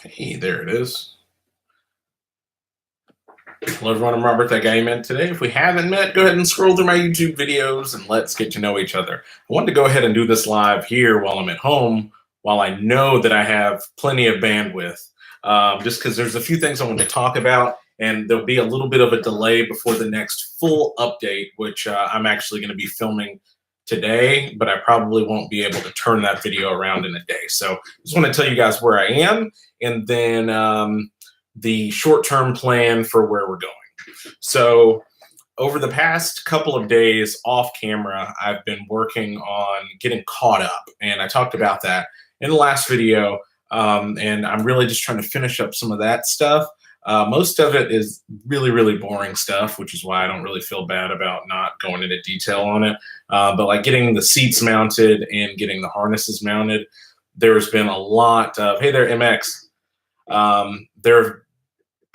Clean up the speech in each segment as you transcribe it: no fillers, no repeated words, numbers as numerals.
Hey, there it is. Hello everyone, I'm Robert, that guy you met today. If we haven't met, go ahead and scroll through my YouTube videos and let's get to know each other. I wanted to go ahead and do this live here while I'm at home, while I know that I have plenty of bandwidth, just because there's a few things I want to talk about, and there'll be a little bit of a delay before the next full update, which I'm actually going to be filming today, but I probably won't be able to turn that video around in a day. So I just want to tell you guys where I am, and then the short-term plan for where we're going. So over the past couple of days off camera, I've been working on getting caught up, and I talked about that in the last video, and I'm really just trying to finish up some of that stuff. Most of it is really, really boring stuff, which is why I don't really feel bad about not going into detail on it. But like getting the seats mounted and getting the harnesses mounted, there's been a lot of, hey there, MX.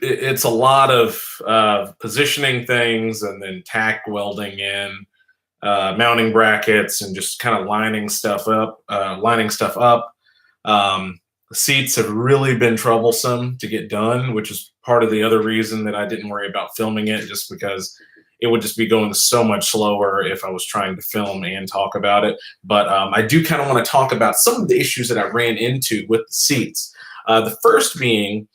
It's a lot of positioning things and then tack welding in, mounting brackets, and just kind of lining stuff up. The seats have really been troublesome to get done, which is part of the other reason that I didn't worry about filming it, just because it would just be going so much slower if I was trying to film and talk about it. But I do kind of want to talk about some of the issues that I ran into with the seats. The first being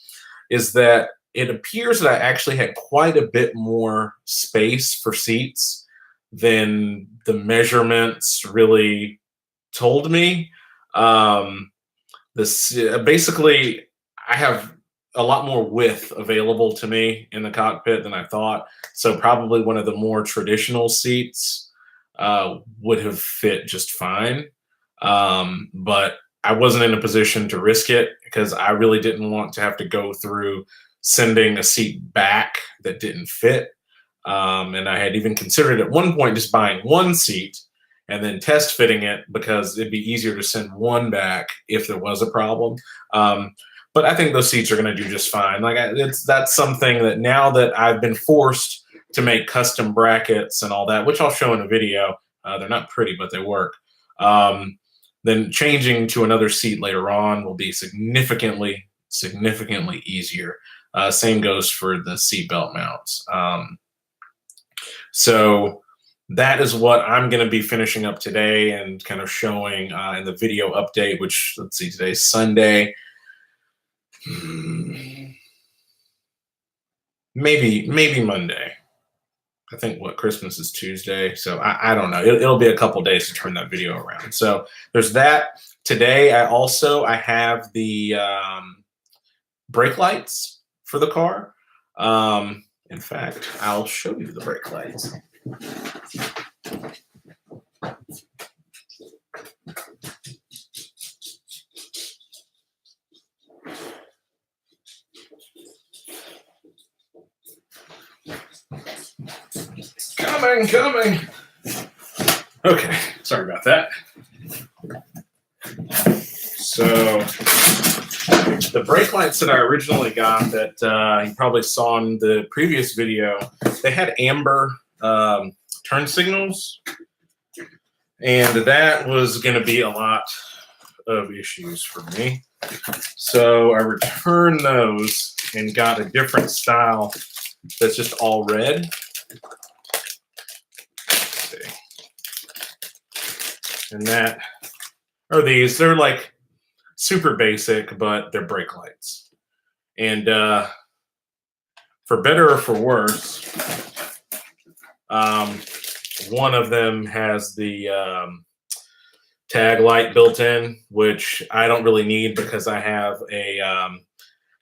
is that it appears that I actually had quite a bit more space for seats than the measurements really told me. Basically, I have a lot more width available to me in the cockpit than I thought. So probably one of the more traditional seats would have fit just fine. But I wasn't in a position to risk it because I really didn't want to have to go through sending a seat back that didn't fit. And I had even considered at one point just buying one seat and then test fitting it, because it'd be easier to send one back if there was a problem. But I think those seats are going to do just fine. That's something that now that I've been forced to make custom brackets and all that, which I'll show in a video. They're not pretty, but they work. Then changing to another seat later on will be significantly easier. Same goes for the seatbelt mounts. So that is what I'm going to be finishing up today and kind of showing in the video update, which, let's see, today's Sunday. Maybe Monday. I think Christmas is Tuesday, so I don't know. It'll be a couple days to turn that video around. So there's that. Today I have the brake lights for the car. In fact, I'll show you the brake lights. Coming. Okay, sorry about that. So the brake lights that I originally got that you probably saw in the previous video, they had amber turn signals, and that was going to be a lot of issues for me. So I returned those and got a different style that's just all red. And that are these. They're like super basic, but they're brake lights. And for better or for worse, one of them has the tag light built in, which I don't really need because I have a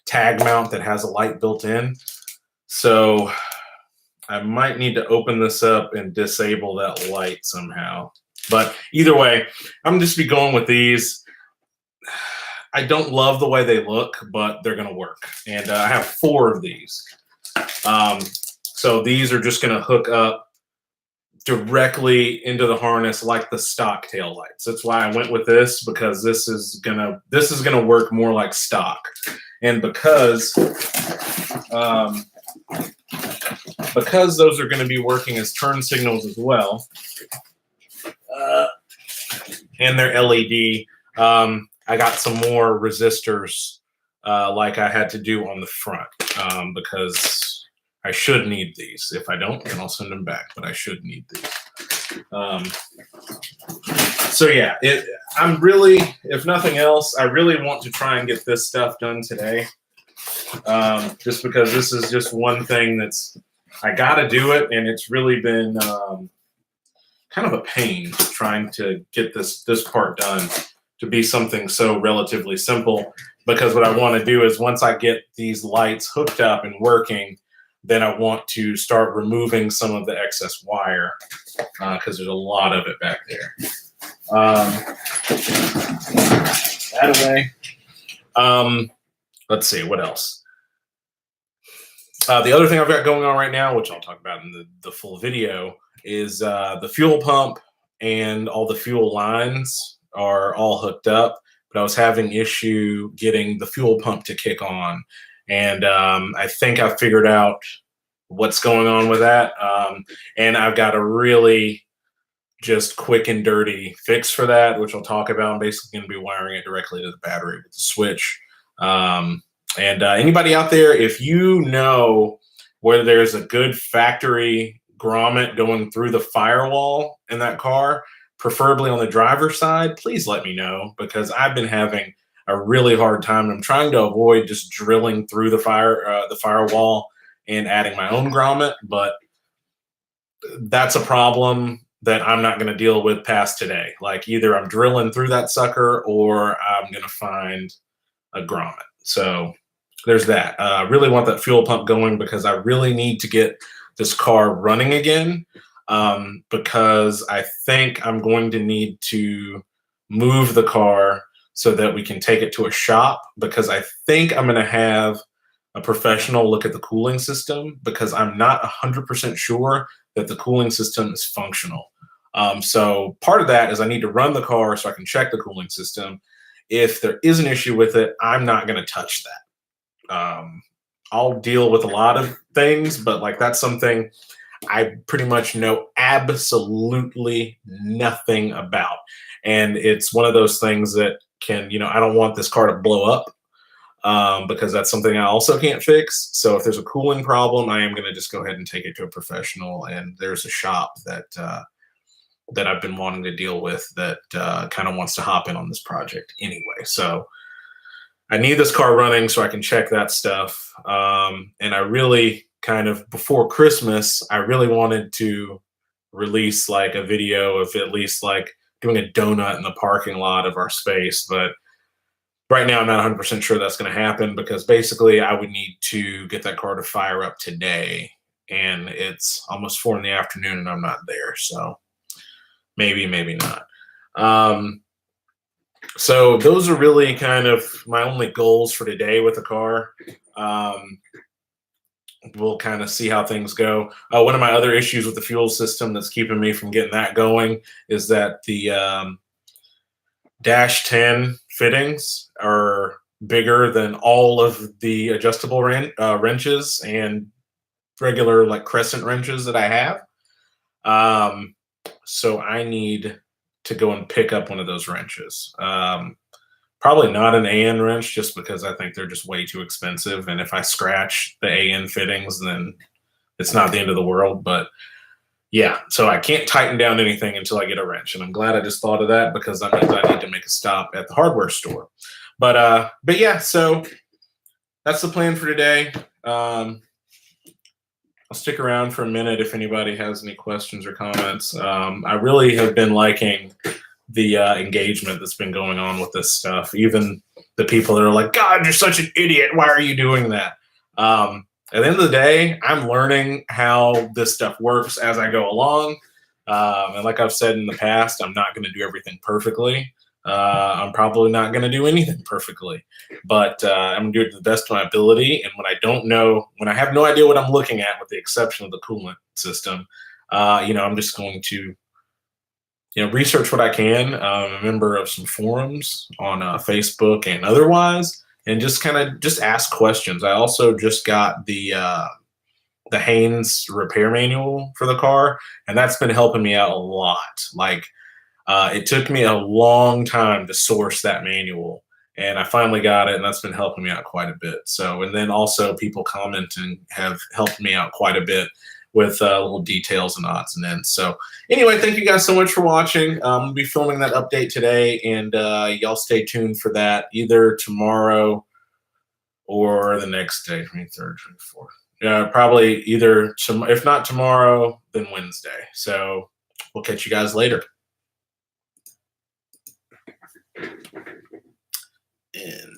tag mount that has a light built in. So I might need to open this up and disable that light somehow. But either way, I'm just be going with these. I don't love the way they look, but they're going to work. And I have 4 of these. So these are just going to hook up directly into the harness like the stock tail lights. That's why I went with this, because this is gonna work more like stock. And because those are going to be working as turn signals as well, and they're LED, I got some more resistors like I had to do on the front, because I should need these. If I don't, then I'll send them back, but I should need these. So yeah, I'm really, if nothing else, I really want to try and get this stuff done today. Just because this is just one thing that's, I got to do it, and it's really been kind of a pain trying to get this part done to be something so relatively simple. Because what I want to do is, once I get these lights hooked up and working, then I want to start removing some of the excess wire, because there's a lot of it back there. That away. Let's see, what else? The other thing I've got going on right now, which I'll talk about in the full video, is the fuel pump and all the fuel lines are all hooked up, but I was having issue getting the fuel pump to kick on. And I think I figured out what's going on with that. And I've got a really just quick and dirty fix for that, which I'll talk about. I'm basically going to be wiring it directly to the battery with the switch. And anybody out there, if you know where there's a good factory grommet going through the firewall in that car, preferably on the driver's side, please let me know, because I've been having a really hard time. I'm trying to avoid just drilling through the firewall and adding my own grommet, but that's a problem that I'm not going to deal with past today. Like, either I'm drilling through that sucker or I'm going to find a grommet. So there's that. I really want that fuel pump going, because I really need to get this car running again, because I think I'm going to need to move the car so that we can take it to a shop, because I think I'm going to have a professional look at the cooling system, because I'm not 100% sure that the cooling system is functional. So part of that is I need to run the car so I can check the cooling system. If there is an issue with it, I'm not going to touch that. I'll deal with a lot of things, but like, that's something I pretty much know absolutely nothing about. And it's one of those things that can, I don't want this car to blow up, because that's something I also can't fix. So if there's a cooling problem, I am going to just go ahead and take it to a professional. And there's a shop that I've been wanting to deal with that kind of wants to hop in on this project anyway. So I need this car running so I can check that stuff. And I really kind of, before Christmas, I really wanted to release like a video of at least like doing a donut in the parking lot of our space. But right now I'm not 100% sure that's going to happen, because basically I would need to get that car to fire up today. And it's almost 4 in the afternoon and I'm not there. So maybe, maybe not. So those are really kind of my only goals for today with the car. We'll kind of see how things go. One of my other issues with the fuel system that's keeping me from getting that going is that the dash 10 fittings are bigger than all of the adjustable wrenches and regular like crescent wrenches that I have. So I need to go and pick up one of those wrenches. Probably not an AN wrench, just because I think they're just way too expensive. And if I scratch the AN fittings, then it's not the end of the world. But yeah, so I can't tighten down anything until I get a wrench. And I'm glad I just thought of that, because that means I need to make a stop at the hardware store. But yeah, so that's the plan for today. I'll stick around for a minute if anybody has any questions or comments. I really have been liking the engagement that's been going on with this stuff. Even the people that are like, God, you're such an idiot. Why are you doing that? At the end of the day, I'm learning how this stuff works as I go along. And like I've said in the past, I'm not going to do everything perfectly. I'm probably not going to do anything perfectly, but I'm going to do it to the best of my ability. And when I don't know, when I have no idea what I'm looking at, with the exception of the coolant system, I'm just going to research what I can. I'm a member of some forums on Facebook and otherwise, and just kind of just ask questions. I also just got the Haynes repair manual for the car, and that's been helping me out a lot. Like, it took me a long time to source that manual, and I finally got it, and that's been helping me out quite a bit. So, and then also people commenting have helped me out quite a bit with little details and odds and ends. So anyway, thank you guys so much for watching. We'll be filming that update today, and y'all stay tuned for that either tomorrow or the next day, 23rd, 24th. Yeah, probably either, if not tomorrow, then Wednesday. So we'll catch you guys later. And